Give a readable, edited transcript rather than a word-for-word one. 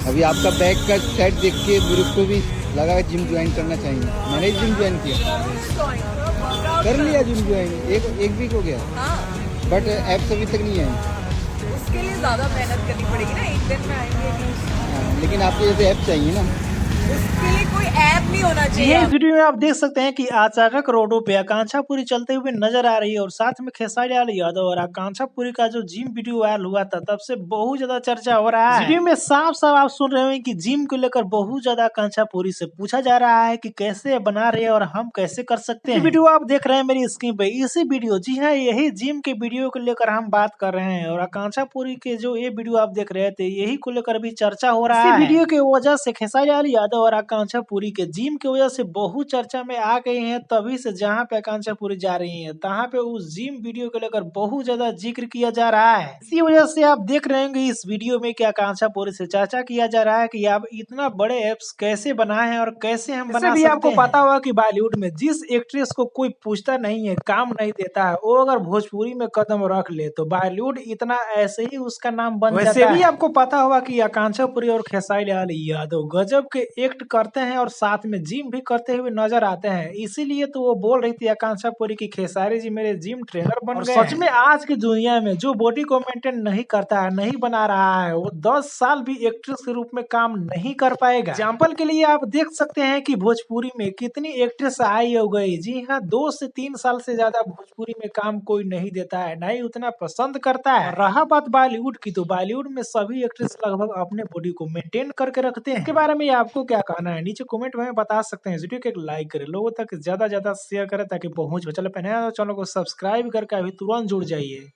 अभी आपका बैक का सेट देख के मेरे को भी लगा जिम ज्वाइन करना चाहिए। मैंने जिम ज्वाइन किया, कर लिया जिम ज्वाइन, एक वीक हो गया, हाँ, बट ऐप्स अभी तक नहीं आई। उसके लिए ज्यादा मेहनत करनी पड़ेगी ना, एक दिन में आएंगे नहीं। हाँ, लेकिन आपको जैसे ऐप चाहिए ना। उसके लिए कोई ऐप नहीं होना चाहिए। ये इस वीडियो में आप देख सकते हैं कि अचानक रोडों पे आकांक्षा पूरी चलते हुए नजर आ रही है और साथ में खेसारी लाल यादव। और आकांक्षा पूरी का जो जिम वीडियो वायरल हुआ था तब से बहुत ज्यादा चर्चा हो रहा है। वीडियो में साफ साफ आप सुन रहे हैं कि जिम को लेकर बहुत ज्यादा आकांक्षा पूरी से पूछा जा रहा है कि कैसे बना रहे हैं और हम कैसे कर सकते हैं। वीडियो आप देख रहे हैं मेरी स्क्रीन पे, इसी वीडियो, जी हाँ, यही जिम के वीडियो को लेकर हम बात कर रहे हैं। और आकांक्षा पूरी के जो ये वीडियो आप देख रहे थे यही को लेकर भी चर्चा हो रहा है। वीडियो की वजह से खेसारी लाल यादव और आकांक्षा पूरी के जिम की वजह से बहुत चर्चा में आ गई हैं। तभी से जहां पे आकांक्षा पूरी जा रही हैं तहां पे उस जिम वीडियो को लेकर बहुत ज्यादा जिक्र किया जा रहा है। इसी वजह से आप देख रहे होंगे इस वीडियो में कि आकांक्षा पूरी से चर्चा किया जा रहा है कि आप इतना बड़े एप्स कैसे बनाए हैं और कैसे हम बना सकते हैं। आपको पता होगा कि बॉलीवुड में जिस एक्ट्रेस को कोई पूछता नहीं है, काम नहीं देता है, वो अगर भोजपुरी में कदम रख ले तो बॉलीवुड इतना ऐसे ही उसका नाम बन जाता है। वैसे भी आपको पता होगा कि आकांक्षा पूरी और खेसारी लाल यादव गजब के एक्ट करते हैं और साथ में जिम भी करते हुए नजर आते हैं। इसीलिए तो वो बोल रही थी आकांक्षा पूरी की खेसारी जी मेरे जिम ट्रेनर बन गए। सच में आज की दुनिया में जो बॉडी को मेंटेन नहीं करता है, नहीं बना रहा है, वो 10 साल भी एक्ट्रेस के रूप में काम नहीं कर पाएगा। एग्जाम्पल के लिए आप देख सकते हैं कि भोजपुरी में कितनी एक्ट्रेस आई हो गई। जी हाँ, 2 से 3 साल से ज्यादा भोजपुरी में काम कोई नहीं देता है, नहीं उतना पसंद करता है। रहा बात बॉलीवुड की, तो बॉलीवुड में सभी एक्ट्रेस लगभग अपने बॉडी को मेंटेन करके रखते हैं। इसके बारे में आपको क्या कहना है नीचे कमेंट में बता सकते हैं। वीडियो को एक लाइक करें, लोगों तक ज्यादा शेयर करें ताकि पहुंच चले। पहले चैनल को सब्सक्राइब करके अभी तुरंत जुड़ जाइए।